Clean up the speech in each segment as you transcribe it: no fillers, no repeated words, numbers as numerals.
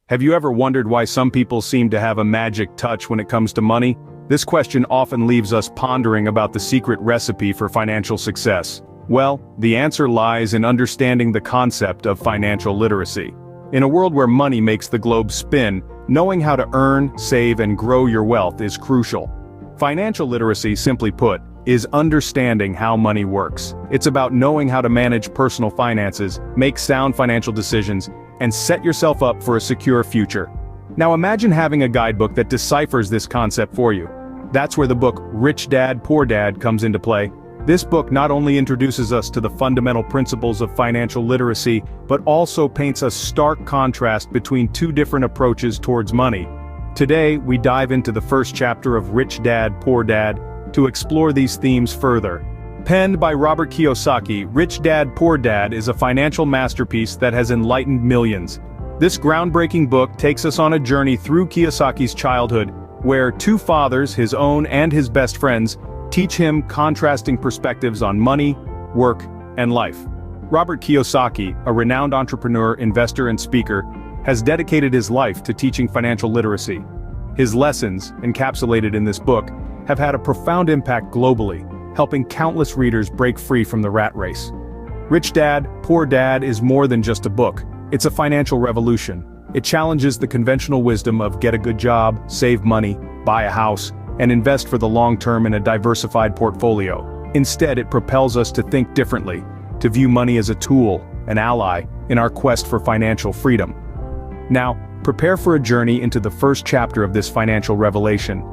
Have you ever wondered why some people seem to have a magic touch when it comes to money? This question often leaves us pondering about the secret recipe for financial success. Well, the answer lies in understanding the concept of financial literacy. In a world where money makes the globe spin, knowing how to earn, save, and grow your wealth is crucial. Financial literacy, simply put, is understanding how money works. It's about knowing how to manage personal finances, make sound financial decisions, and set yourself up for a secure future. Now imagine having a guidebook that deciphers this concept for you. That's where the book Rich Dad, Poor Dad comes into play. This book not only introduces us to the fundamental principles of financial literacy, but also paints a stark contrast between two different approaches towards money. Today, we dive into the first chapter of Rich Dad, Poor Dad to explore these themes further. Penned by Robert Kiyosaki, Rich Dad, Poor Dad is a financial masterpiece that has enlightened millions. This groundbreaking book takes us on a journey through Kiyosaki's childhood, where two fathers, his own and his best friends, teach him contrasting perspectives on money, work, and life. Robert Kiyosaki, a renowned entrepreneur, investor, and speaker, has dedicated his life to teaching financial literacy. His lessons, encapsulated in this book, have had a profound impact globally, helping countless readers break free from the rat race. Rich Dad, Poor Dad is more than just a book. It's a financial revolution. It challenges the conventional wisdom of get a good job, save money, buy a house, and invest for the long term in a diversified portfolio. Instead, it propels us to think differently, to view money as a tool, an ally, in our quest for financial freedom. Now, prepare for a journey into the first chapter of this financial revelation.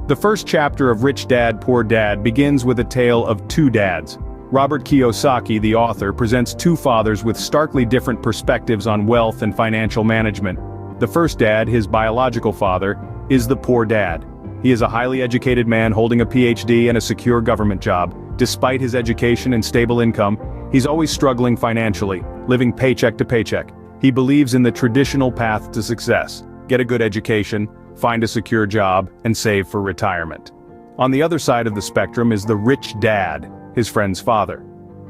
The first chapter of Rich Dad, Poor Dad begins with a tale of two dads. Robert Kiyosaki, the author, presents two fathers with starkly different perspectives on wealth and financial management. The first dad, his biological father, is the poor dad. He is a highly educated man holding a PhD and a secure government job. Despite his education and stable income, he's always struggling financially, living paycheck to paycheck. He believes in the traditional path to success: get a good education, find a secure job, and save for retirement. On the other side of the spectrum is the rich dad, his friend's father.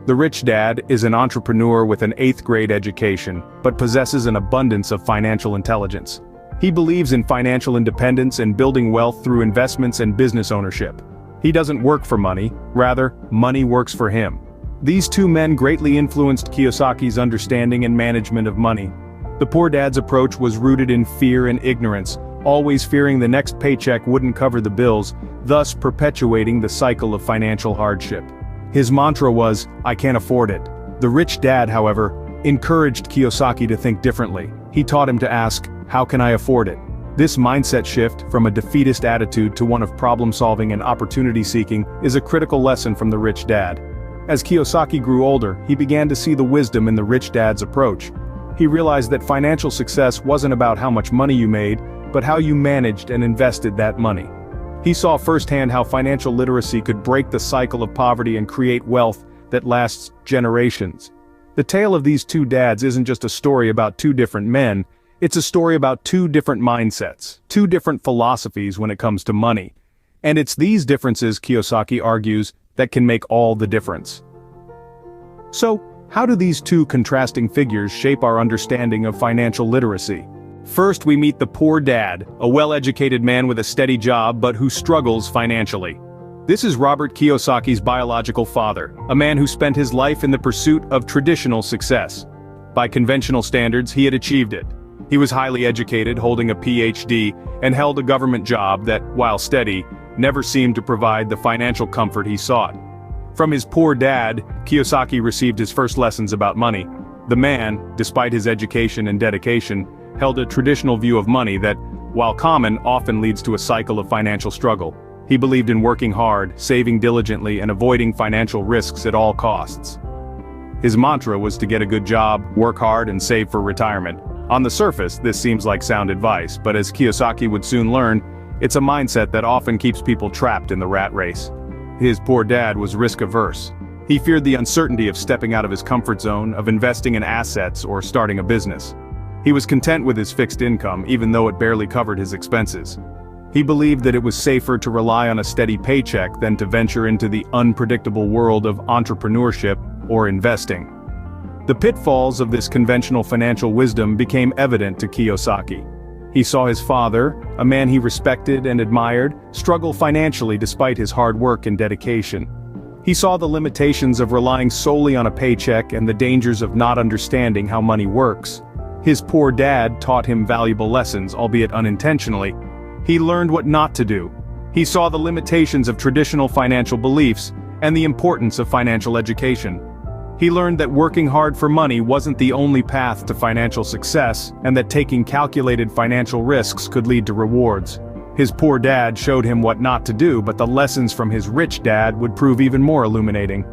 The rich dad is an entrepreneur with an 8th grade education, but possesses an abundance of financial intelligence. He believes in financial independence and building wealth through investments and business ownership. He doesn't work for money, rather, money works for him. These two men greatly influenced Kiyosaki's understanding and management of money. The poor dad's approach was rooted in fear and ignorance, always fearing the next paycheck wouldn't cover the bills, thus perpetuating the cycle of financial hardship. His mantra was, "I can't afford it." The rich dad, however, encouraged Kiyosaki to think differently. He taught him to ask, "How can I afford it?" This mindset shift, from a defeatist attitude to one of problem-solving and opportunity-seeking, is a critical lesson from the rich dad. As Kiyosaki grew older, he began to see the wisdom in the rich dad's approach. He realized that financial success wasn't about how much money you made, but how you managed and invested that money. He saw firsthand how financial literacy could break the cycle of poverty and create wealth that lasts generations. The tale of these two dads isn't just a story about two different men, it's a story about two different mindsets, two different philosophies when it comes to money. And it's these differences, Kiyosaki argues, that can make all the difference. So, how do these two contrasting figures shape our understanding of financial literacy? First, we meet the poor dad, a well-educated man with a steady job but who struggles financially. This is Robert Kiyosaki's biological father, a man who spent his life in the pursuit of traditional success. By conventional standards, he had achieved it. He was highly educated, holding a PhD, and held a government job that, while steady, never seemed to provide the financial comfort he sought. From his poor dad, Kiyosaki received his first lessons about money. The man, despite his education and dedication, held a traditional view of money that, while common, often leads to a cycle of financial struggle. He believed in working hard, saving diligently, and avoiding financial risks at all costs. His mantra was to get a good job, work hard, and save for retirement. On the surface, this seems like sound advice, but as Kiyosaki would soon learn, it's a mindset that often keeps people trapped in the rat race. His poor dad was risk-averse. He feared the uncertainty of stepping out of his comfort zone, of investing in assets, or starting a business. He was content with his fixed income, even though it barely covered his expenses. He believed that it was safer to rely on a steady paycheck than to venture into the unpredictable world of entrepreneurship or investing. The pitfalls of this conventional financial wisdom became evident to Kiyosaki. He saw his father, a man he respected and admired, struggle financially despite his hard work and dedication. He saw the limitations of relying solely on a paycheck and the dangers of not understanding how money works. His poor dad taught him valuable lessons, albeit unintentionally. He learned what not to do. He saw the limitations of traditional financial beliefs and the importance of financial education. He learned that working hard for money wasn't the only path to financial success, and that taking calculated financial risks could lead to rewards. His poor dad showed him what not to do, but the lessons from his rich dad would prove even more illuminating.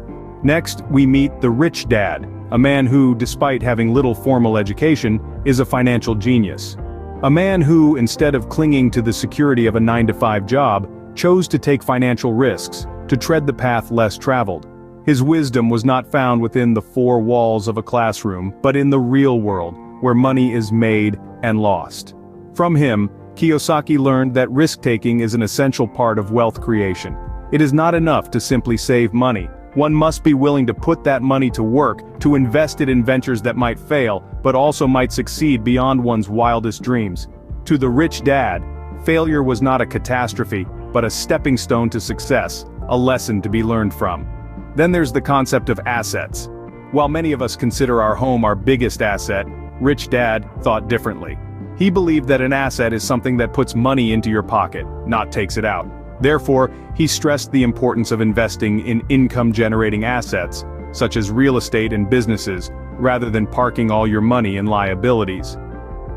Next, we meet the rich dad, a man who, despite having little formal education, is a financial genius. A man who, instead of clinging to the security of a 9-to-5 job, chose to take financial risks, to tread the path less traveled. His wisdom was not found within the four walls of a classroom, but in the real world, where money is made and lost. From him, Kiyosaki learned that risk-taking is an essential part of wealth creation. It is not enough to simply save money. One must be willing to put that money to work, to invest it in ventures that might fail, but also might succeed beyond one's wildest dreams. To the rich dad, failure was not a catastrophe, but a stepping stone to success, a lesson to be learned from. Then there's the concept of assets. While many of us consider our home our biggest asset, Rich Dad thought differently. He believed that an asset is something that puts money into your pocket, not takes it out. Therefore, he stressed the importance of investing in income-generating assets, such as real estate and businesses, rather than parking all your money in liabilities.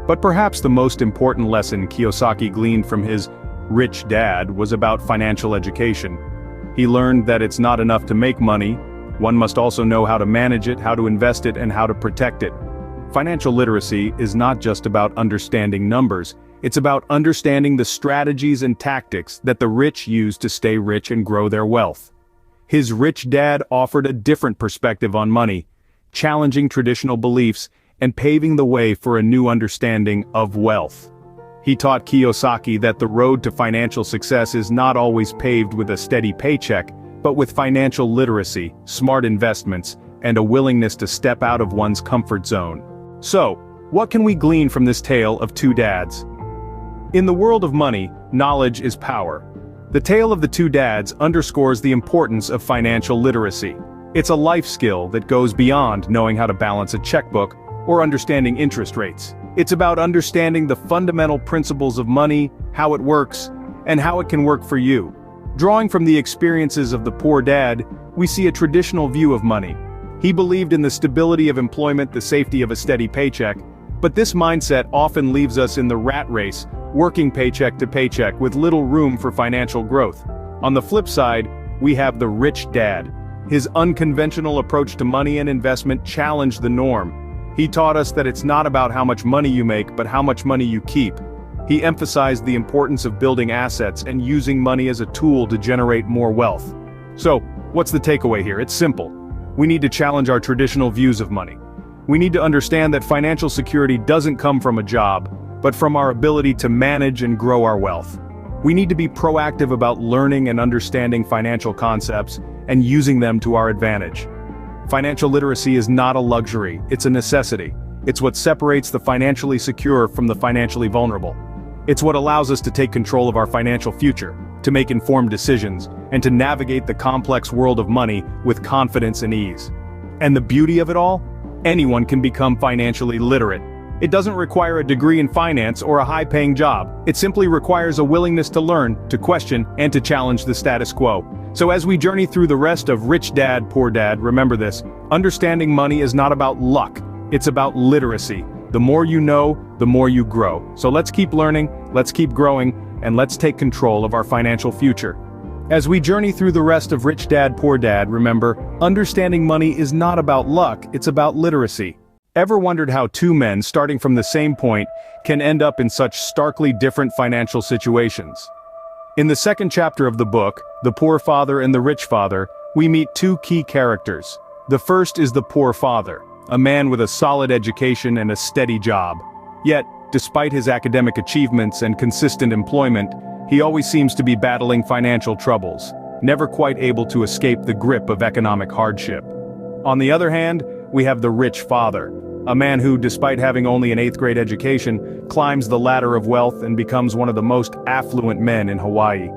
But perhaps the most important lesson Kiyosaki gleaned from his rich dad was about financial education. He learned that it's not enough to make money, one must also know how to manage it, how to invest it, and how to protect it. Financial literacy is not just about understanding numbers, it's about understanding the strategies and tactics that the rich use to stay rich and grow their wealth. His rich dad offered a different perspective on money, challenging traditional beliefs and paving the way for a new understanding of wealth. He taught Kiyosaki that the road to financial success is not always paved with a steady paycheck, but with financial literacy, smart investments, and a willingness to step out of one's comfort zone. So, what can we glean from this tale of two dads? In the world of money, knowledge is power. The tale of the two dads underscores the importance of financial literacy. It's a life skill that goes beyond knowing how to balance a checkbook or understanding interest rates. It's about understanding the fundamental principles of money, how it works, and how it can work for you. Drawing from the experiences of the poor dad, we see a traditional view of money. He believed in the stability of employment, the safety of a steady paycheck, but this mindset often leaves us in the rat race, working paycheck to paycheck with little room for financial growth. On the flip side, we have the rich dad. His unconventional approach to money and investment challenged the norm. He taught us that it's not about how much money you make, but how much money you keep. He emphasized the importance of building assets and using money as a tool to generate more wealth. So, what's the takeaway here? It's simple. We need to challenge our traditional views of money. We need to understand that financial security doesn't come from a job, but from our ability to manage and grow our wealth. We need to be proactive about learning and understanding financial concepts and using them to our advantage. Financial literacy is not a luxury, it's a necessity. It's what separates the financially secure from the financially vulnerable. It's what allows us to take control of our financial future, to make informed decisions, and to navigate the complex world of money with confidence and ease. And the beauty of it all? Anyone can become financially literate. It doesn't require a degree in finance or a high-paying job. It simply requires a willingness to learn, to question, and to challenge the status quo. So as we journey through the rest of Rich Dad, Poor Dad, remember this: understanding money is not about luck, it's about literacy. The more you know, the more you grow. So let's keep learning, let's keep growing, and let's take control of our financial future. As we journey through the rest of Rich Dad, Poor Dad, remember, understanding money is not about luck, it's about literacy. Ever wondered how two men starting from the same point can end up in such starkly different financial situations? In the second chapter of the book, The Poor Father and the Rich Father, we meet two key characters. The first is the poor father, a man with a solid education and a steady job. Yet, despite his academic achievements and consistent employment, he always seems to be battling financial troubles, never quite able to escape the grip of economic hardship. On the other hand, we have the rich father. A man who, despite having only an 8th grade education, climbs the ladder of wealth and becomes one of the most affluent men in Hawaii.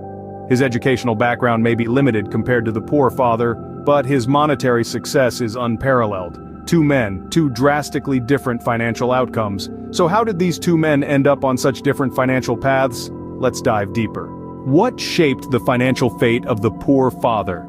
His educational background may be limited compared to the poor father, but his monetary success is unparalleled. Two men, two drastically different financial outcomes. So how did these two men end up on such different financial paths? Let's dive deeper. What shaped the financial fate of the poor father?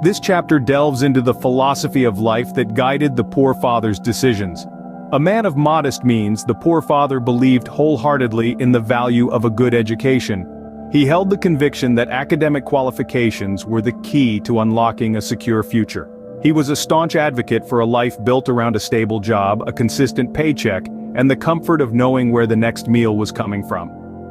This chapter delves into the philosophy of life that guided the poor father's decisions. A man of modest means, the poor father believed wholeheartedly in the value of a good education. He held the conviction that academic qualifications were the key to unlocking a secure future. He was a staunch advocate for a life built around a stable job, a consistent paycheck, and the comfort of knowing where the next meal was coming from.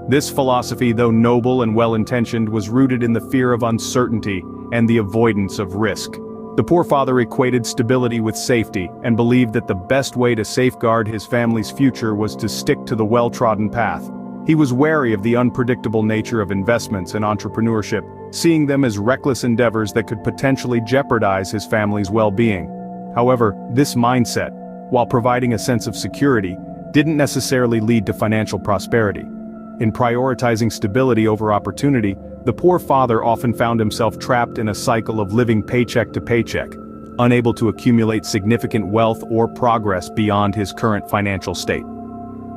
This philosophy, though noble and well-intentioned, was rooted in the fear of uncertainty and the avoidance of risk. The poor father equated stability with safety and believed that the best way to safeguard his family's future was to stick to the well-trodden path. He was wary of the unpredictable nature of investments and entrepreneurship, seeing them as reckless endeavors that could potentially jeopardize his family's well-being. However, this mindset, while providing a sense of security, didn't necessarily lead to financial prosperity. In prioritizing stability over opportunity, the poor father often found himself trapped in a cycle of living paycheck to paycheck, unable to accumulate significant wealth or progress beyond his current financial state.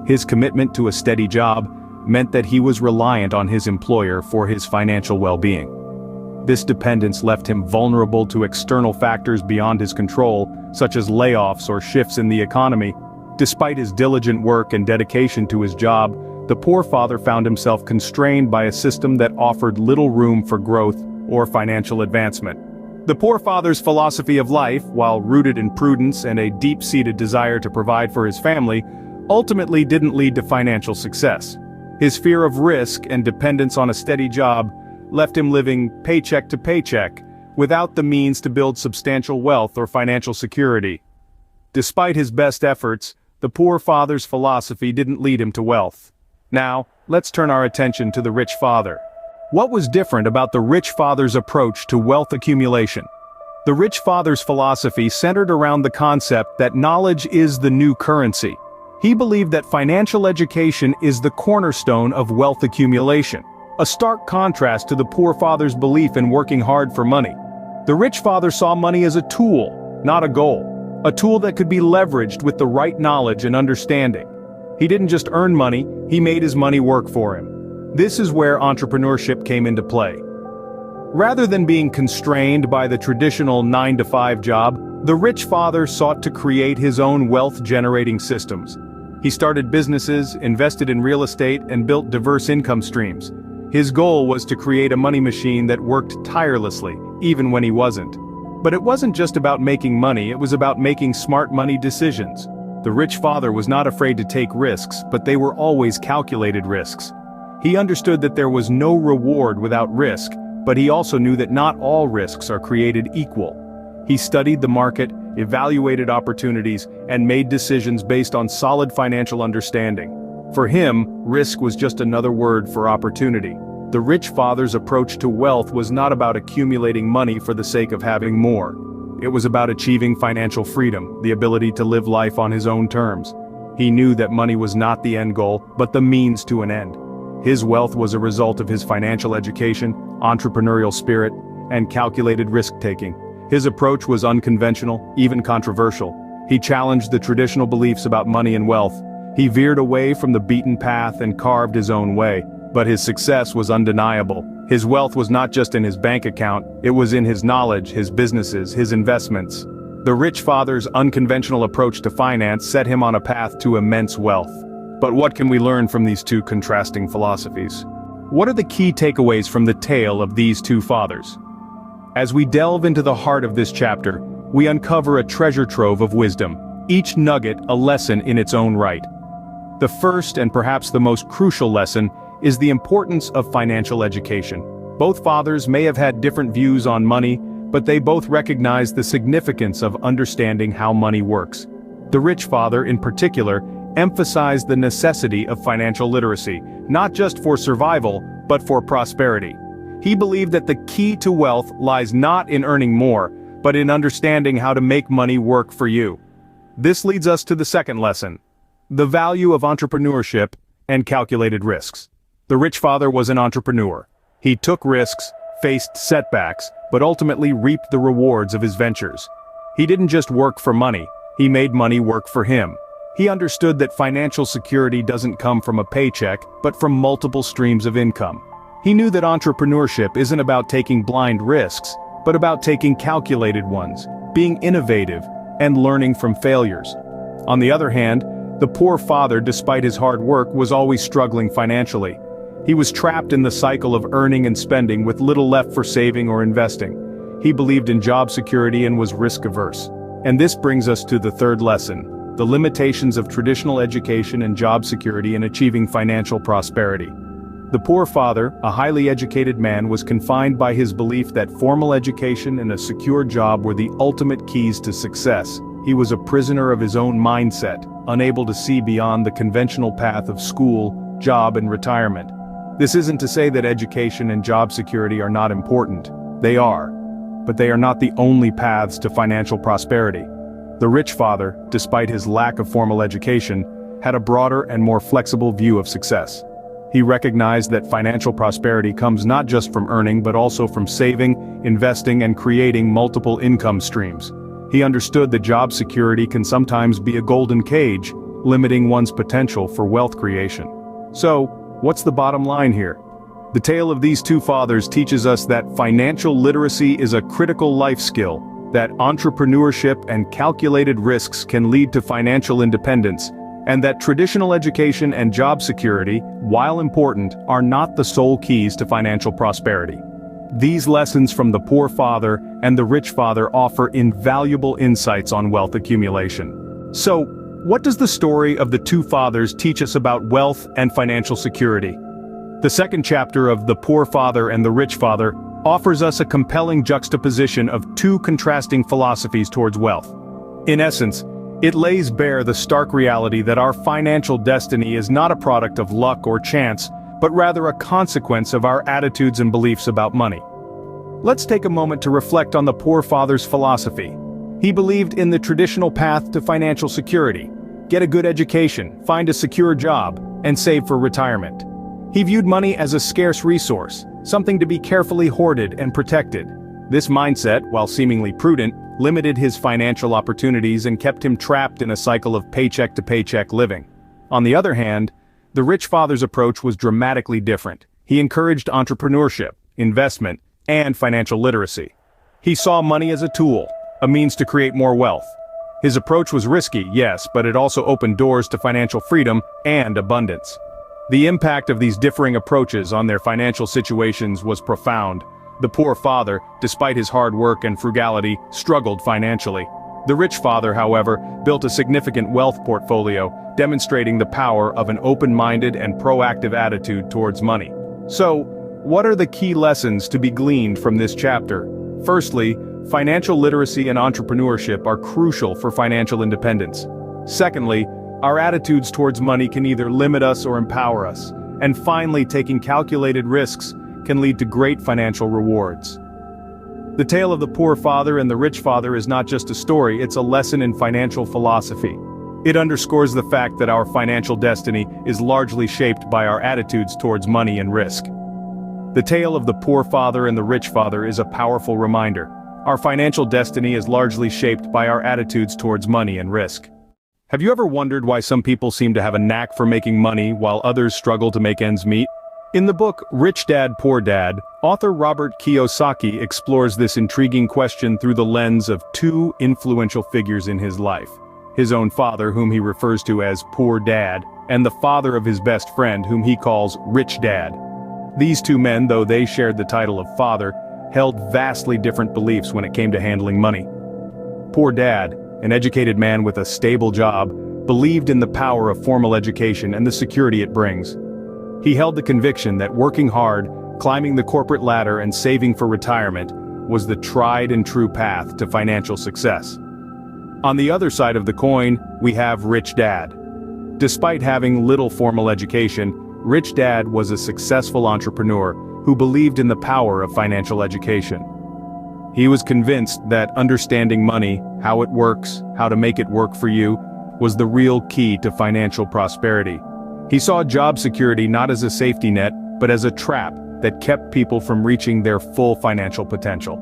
His commitment to a steady job meant that he was reliant on his employer for his financial well-being. This dependence left him vulnerable to external factors beyond his control, such as layoffs or shifts in the economy. Despite his diligent work and dedication to his job, the poor father found himself constrained by a system that offered little room for growth or financial advancement. The poor father's philosophy of life, while rooted in prudence and a deep-seated desire to provide for his family, ultimately didn't lead to financial success. His fear of risk and dependence on a steady job left him living paycheck to paycheck, without the means to build substantial wealth or financial security. Despite his best efforts, the poor father's philosophy didn't lead him to wealth. Now, let's turn our attention to the rich father. What was different about the rich father's approach to wealth accumulation? The rich father's philosophy centered around the concept that knowledge is the new currency. He believed that financial education is the cornerstone of wealth accumulation, a stark contrast to the poor father's belief in working hard for money. The rich father saw money as a tool, not a goal, a tool that could be leveraged with the right knowledge and understanding. He didn't just earn money, he made his money work for him. This is where entrepreneurship came into play. Rather than being constrained by the traditional 9-to-5 job, the rich father sought to create his own wealth-generating systems. He started businesses, invested in real estate, and built diverse income streams. His goal was to create a money machine that worked tirelessly, even when he wasn't. But it wasn't just about making money, it was about making smart money decisions. The rich father was not afraid to take risks, but they were always calculated risks. He understood that there was no reward without risk, but he also knew that not all risks are created equal. He studied the market, evaluated opportunities, and made decisions based on solid financial understanding. For him, risk was just another word for opportunity. The rich father's approach to wealth was not about accumulating money for the sake of having more. It was about achieving financial freedom, the ability to live life on his own terms. He knew that money was not the end goal, but the means to an end. His wealth was a result of his financial education, entrepreneurial spirit, and calculated risk-taking. His approach was unconventional, even controversial. He challenged the traditional beliefs about money and wealth. He veered away from the beaten path and carved his own way. But his success was undeniable. His wealth was not just in his bank account, it was in his knowledge, his businesses, his investments. The rich father's unconventional approach to finance set him on a path to immense wealth. But what can we learn from these two contrasting philosophies? What are the key takeaways from the tale of these two fathers? As we delve into the heart of this chapter, we uncover a treasure trove of wisdom, each nugget a lesson in its own right. The first and perhaps the most crucial lesson is the importance of financial education. Both fathers may have had different views on money, but they both recognized the significance of understanding how money works. The rich father, in particular, emphasized the necessity of financial literacy, not just for survival, but for prosperity. He believed that the key to wealth lies not in earning more, but in understanding how to make money work for you. This leads us to the second lesson: the value of entrepreneurship and calculated risks. The rich father was an entrepreneur. He took risks, faced setbacks, but ultimately reaped the rewards of his ventures. He didn't just work for money, he made money work for him. He understood that financial security doesn't come from a paycheck, but from multiple streams of income. He knew that entrepreneurship isn't about taking blind risks, but about taking calculated ones, being innovative, and learning from failures. On the other hand, the poor father, despite his hard work, was always struggling financially. He was trapped in the cycle of earning and spending with little left for saving or investing. He believed in job security and was risk-averse. And this brings us to the third lesson: the limitations of traditional education and job security in achieving financial prosperity. The poor father, a highly educated man, was confined by his belief that formal education and a secure job were the ultimate keys to success. He was a prisoner of his own mindset, unable to see beyond the conventional path of school, job, and retirement. This isn't to say that education and job security are not important. They are. But they are not the only paths to financial prosperity. The rich father, despite his lack of formal education, had a broader and more flexible view of success. He recognized that financial prosperity comes not just from earning but also from saving, investing, and creating multiple income streams. He understood that job security can sometimes be a golden cage, limiting one's potential for wealth creation. So, what's the bottom line here? The tale of these two fathers teaches us that financial literacy is a critical life skill, that entrepreneurship and calculated risks can lead to financial independence, and that traditional education and job security, while important, are not the sole keys to financial prosperity. These lessons from the poor father and the rich father offer invaluable insights on wealth accumulation. So, what does the story of the two fathers teach us about wealth and financial security? The second chapter of The Poor Father and the Rich Father offers us a compelling juxtaposition of two contrasting philosophies towards wealth. In essence, it lays bare the stark reality that our financial destiny is not a product of luck or chance, but rather a consequence of our attitudes and beliefs about money. Let's take a moment to reflect on the poor father's philosophy. He believed in the traditional path to financial security: get a good education, find a secure job, and save for retirement. He viewed money as a scarce resource, something to be carefully hoarded and protected. This mindset, while seemingly prudent, limited his financial opportunities and kept him trapped in a cycle of paycheck-to-paycheck living. On the other hand, the rich father's approach was dramatically different. He encouraged entrepreneurship, investment, and financial literacy. He saw money as a tool, a means to create more wealth. His approach was risky, yes, but it also opened doors to financial freedom and abundance. The impact of these differing approaches on their financial situations was profound. The poor father, despite his hard work and frugality, struggled financially. The rich father, however, built a significant wealth portfolio, demonstrating the power of an open-minded and proactive attitude towards money. So, what are the key lessons to be gleaned from this chapter? Firstly, financial literacy and entrepreneurship are crucial for financial independence. Secondly, our attitudes towards money can either limit us or empower us. And finally, taking calculated risks can lead to great financial rewards. The tale of the poor father and the rich father is not just a story, it's a lesson in financial philosophy. It underscores the fact that our financial destiny is largely shaped by our attitudes towards money and risk. The tale of the poor father and the rich father is a powerful reminder. Our financial destiny is largely shaped by our attitudes towards money and risk. Have you ever wondered why some people seem to have a knack for making money while others struggle to make ends meet? In the book Rich Dad, Poor Dad, author Robert Kiyosaki explores this intriguing question through the lens of two influential figures in his life: his own father, whom he refers to as Poor Dad, and the father of his best friend, whom he calls Rich Dad. These two men, though they shared the title of father, held vastly different beliefs when it came to handling money. Poor Dad, an educated man with a stable job, believed in the power of formal education and the security it brings. He held the conviction that working hard, climbing the corporate ladder, and saving for retirement was the tried and true path to financial success. On the other side of the coin, we have Rich Dad. Despite having little formal education, Rich Dad was a successful entrepreneur who believed in the power of financial education. He was convinced that understanding money, how it works, how to make it work for you, was the real key to financial prosperity. He saw job security not as a safety net, but as a trap that kept people from reaching their full financial potential.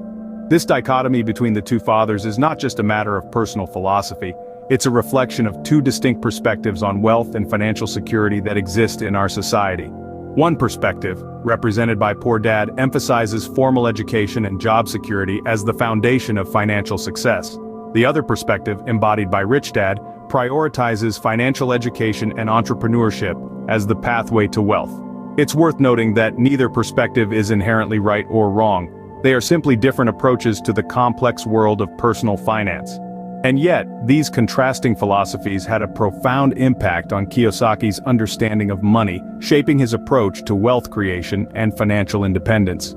This dichotomy between the two fathers is not just a matter of personal philosophy, it's a reflection of two distinct perspectives on wealth and financial security that exist in our society. One perspective, represented by Poor Dad, emphasizes formal education and job security as the foundation of financial success. The other perspective, embodied by Rich Dad, prioritizes financial education and entrepreneurship as the pathway to wealth. It's worth noting that neither perspective is inherently right or wrong. They are simply different approaches to the complex world of personal finance. And yet, these contrasting philosophies had a profound impact on Kiyosaki's understanding of money, shaping his approach to wealth creation and financial independence.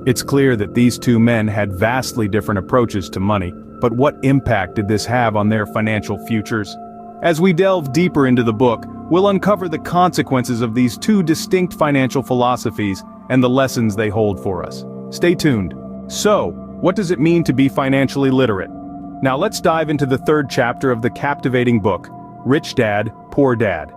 It's clear that these two men had vastly different approaches to money, but what impact did this have on their financial futures? As we delve deeper into the book, we'll uncover the consequences of these two distinct financial philosophies and the lessons they hold for us. Stay tuned. So, what does it mean to be financially literate? Now let's dive into the third chapter of the captivating book, Rich Dad, Poor Dad.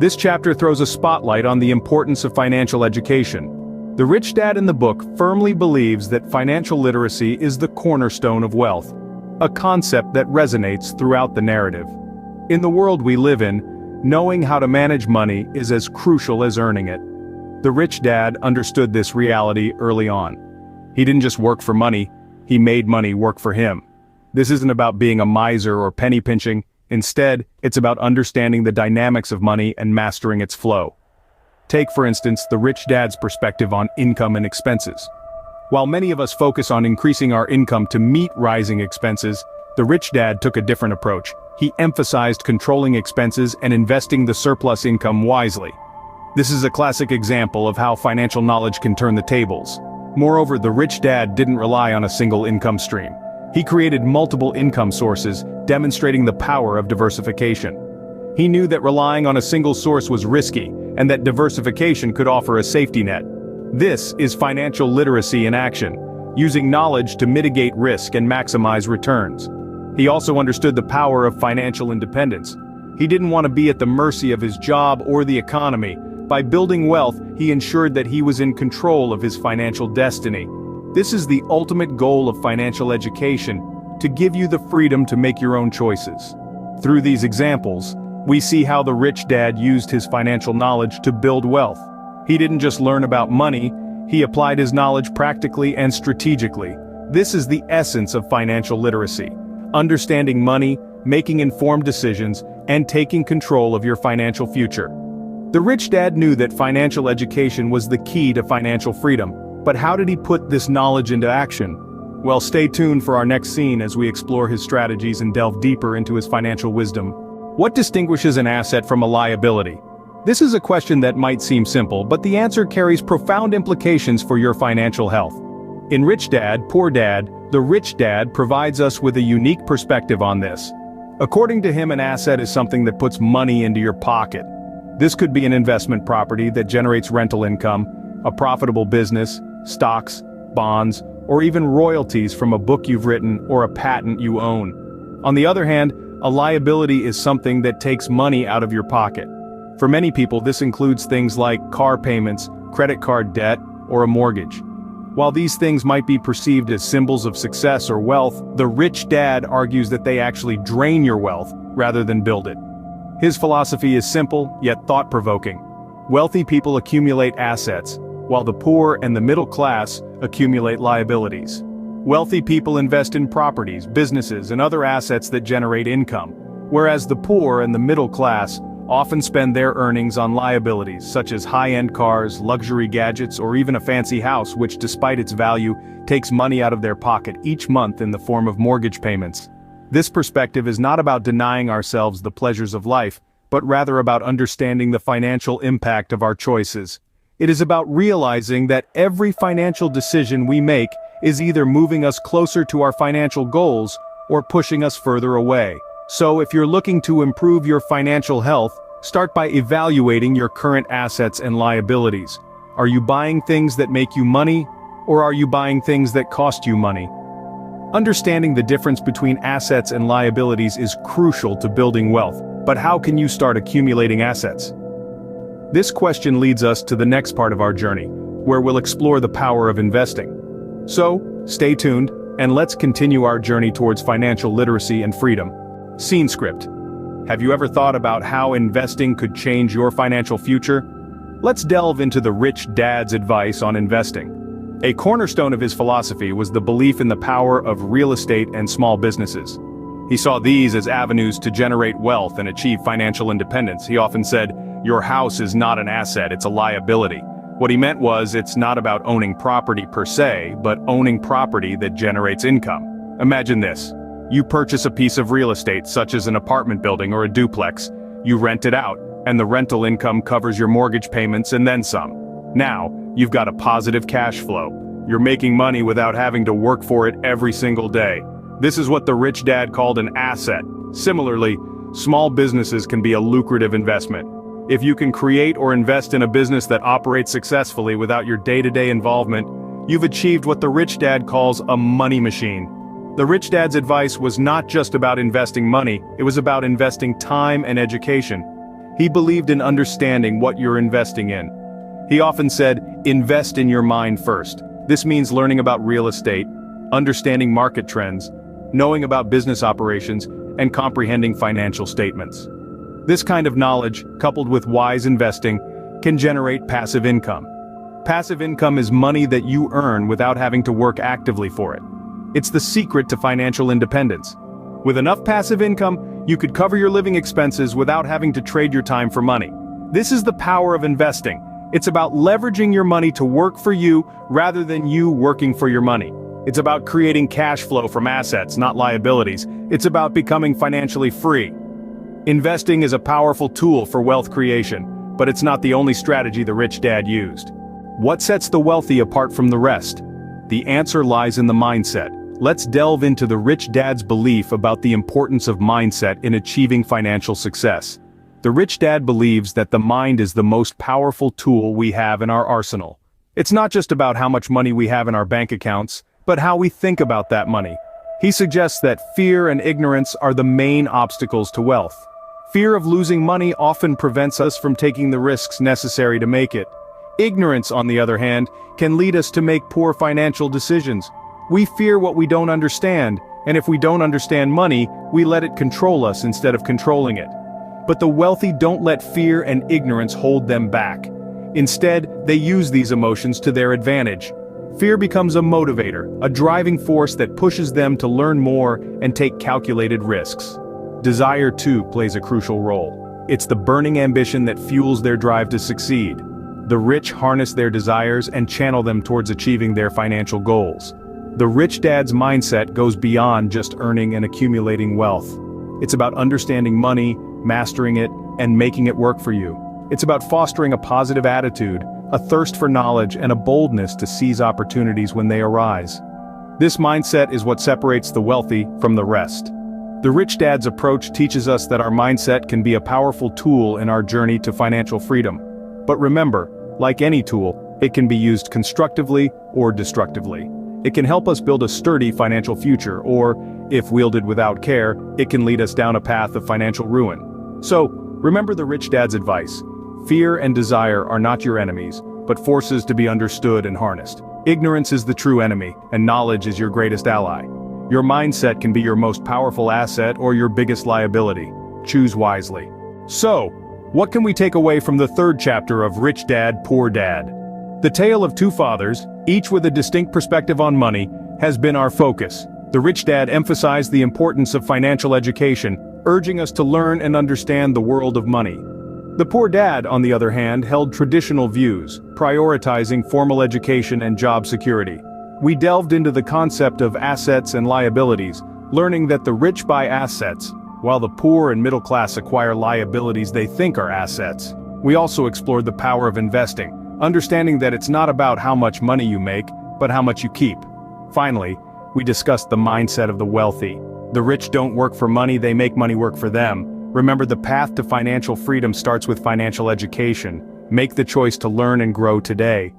This chapter throws a spotlight on the importance of financial education. The rich dad in the book firmly believes that financial literacy is the cornerstone of wealth, a concept that resonates throughout the narrative. In the world we live in, knowing how to manage money is as crucial as earning it. The rich dad understood this reality early on. He didn't just work for money, he made money work for him. This isn't about being a miser or penny pinching. Instead, it's about understanding the dynamics of money and mastering its flow. Take, for instance, the rich dad's perspective on income and expenses. While many of us focus on increasing our income to meet rising expenses, the rich dad took a different approach. He emphasized controlling expenses and investing the surplus income wisely. This is a classic example of how financial knowledge can turn the tables. Moreover, the rich dad didn't rely on a single income stream. He created multiple income sources, demonstrating the power of diversification. He knew that relying on a single source was risky, and that diversification could offer a safety net. This is financial literacy in action, using knowledge to mitigate risk and maximize returns. He also understood the power of financial independence. He didn't want to be at the mercy of his job or the economy. By building wealth, he ensured that he was in control of his financial destiny. This is the ultimate goal of financial education, to give you the freedom to make your own choices. Through these examples, we see how the rich dad used his financial knowledge to build wealth. He didn't just learn about money, he applied his knowledge practically and strategically. This is the essence of financial literacy. Understanding money, making informed decisions, and taking control of your financial future. The rich dad knew that financial education was the key to financial freedom. But how did he put this knowledge into action? Well, stay tuned for our next scene as we explore his strategies and delve deeper into his financial wisdom. What distinguishes an asset from a liability? This is a question that might seem simple, but the answer carries profound implications for your financial health. In Rich Dad, Poor Dad, the rich dad provides us with a unique perspective on this. According to him, an asset is something that puts money into your pocket. This could be an investment property that generates rental income, a profitable business, stocks, bonds, or even royalties from a book you've written or a patent you own. On the other hand, a liability is something that takes money out of your pocket. For many people, this includes things like car payments, credit card debt, or a mortgage. While these things might be perceived as symbols of success or wealth, the rich dad argues that they actually drain your wealth rather than build it. His philosophy is simple, yet thought-provoking. Wealthy people accumulate assets, while the poor and the middle class accumulate liabilities. Wealthy people invest in properties, businesses, and other assets that generate income, whereas the poor and the middle class often spend their earnings on liabilities such as high-end cars, luxury gadgets, or even a fancy house which, despite its value, takes money out of their pocket each month in the form of mortgage payments. This perspective is not about denying ourselves the pleasures of life, but rather about understanding the financial impact of our choices. It is about realizing that every financial decision we make is either moving us closer to our financial goals or pushing us further away. So if you're looking to improve your financial health, start by evaluating your current assets and liabilities. Are you buying things that make you money, or are you buying things that cost you money? Understanding the difference between assets and liabilities is crucial to building wealth, but how can you start accumulating assets? This question leads us to the next part of our journey, where we'll explore the power of investing. So, stay tuned, and let's continue our journey towards financial literacy and freedom. Scene script. Have you ever thought about how investing could change your financial future? Let's delve into the rich dad's advice on investing. A cornerstone of his philosophy was the belief in the power of real estate and small businesses. He saw these as avenues to generate wealth and achieve financial independence. He often said, "Your house is not an asset, it's a liability." What he meant was, it's not about owning property per se, but owning property that generates income. Imagine this. You purchase a piece of real estate, such as an apartment building or a duplex. You rent it out, and the rental income covers your mortgage payments and then some. Now, you've got a positive cash flow. You're making money without having to work for it every single day. This is what the rich dad called an asset. Similarly, small businesses can be a lucrative investment. If you can create or invest in a business that operates successfully without your day-to-day involvement, you've achieved what the rich dad calls a money machine. The rich dad's advice was not just about investing money, it was about investing time and education. He believed in understanding what you're investing in. He often said, invest in your mind first. This means learning about real estate, understanding market trends, knowing about business operations, and comprehending financial statements. This kind of knowledge, coupled with wise investing, can generate passive income. Passive income is money that you earn without having to work actively for it. It's the secret to financial independence. With enough passive income, you could cover your living expenses without having to trade your time for money. This is the power of investing. It's about leveraging your money to work for you rather than you working for your money. It's about creating cash flow from assets, not liabilities. It's about becoming financially free. Investing is a powerful tool for wealth creation, but it's not the only strategy the rich dad used. What sets the wealthy apart from the rest? The answer lies in the mindset. Let's delve into the rich dad's belief about the importance of mindset in achieving financial success. The rich dad believes that the mind is the most powerful tool we have in our arsenal. It's not just about how much money we have in our bank accounts, but how we think about that money. He suggests that fear and ignorance are the main obstacles to wealth. Fear of losing money often prevents us from taking the risks necessary to make it. Ignorance, on the other hand, can lead us to make poor financial decisions. We fear what we don't understand, and if we don't understand money, we let it control us instead of controlling it. But the wealthy don't let fear and ignorance hold them back. Instead, they use these emotions to their advantage. Fear becomes a motivator, a driving force that pushes them to learn more and take calculated risks. Desire, too, plays a crucial role. It's the burning ambition that fuels their drive to succeed. The rich harness their desires and channel them towards achieving their financial goals. The rich dad's mindset goes beyond just earning and accumulating wealth. It's about understanding money, mastering it, and making it work for you. It's about fostering a positive attitude, a thirst for knowledge, and a boldness to seize opportunities when they arise. This mindset is what separates the wealthy from the rest. The rich dad's approach teaches us that our mindset can be a powerful tool in our journey to financial freedom. But remember, like any tool, it can be used constructively or destructively. It can help us build a sturdy financial future, or, if wielded without care, it can lead us down a path of financial ruin. So, remember the rich dad's advice. Fear and desire are not your enemies, but forces to be understood and harnessed. Ignorance is the true enemy, and knowledge is your greatest ally. Your mindset can be your most powerful asset or your biggest liability. Choose wisely. So, what can we take away from the third chapter of Rich Dad, Poor Dad? The tale of two fathers, each with a distinct perspective on money, has been our focus. The rich dad emphasized the importance of financial education, urging us to learn and understand the world of money. The poor dad, on the other hand, held traditional views, prioritizing formal education and job security. We delved into the concept of assets and liabilities, learning that the rich buy assets, while the poor and middle class acquire liabilities they think are assets. We also explored the power of investing, understanding that it's not about how much money you make, but how much you keep. Finally, we discussed the mindset of the wealthy. The rich don't work for money, they make money work for them. Remember, the path to financial freedom starts with financial education. Make the choice to learn and grow today.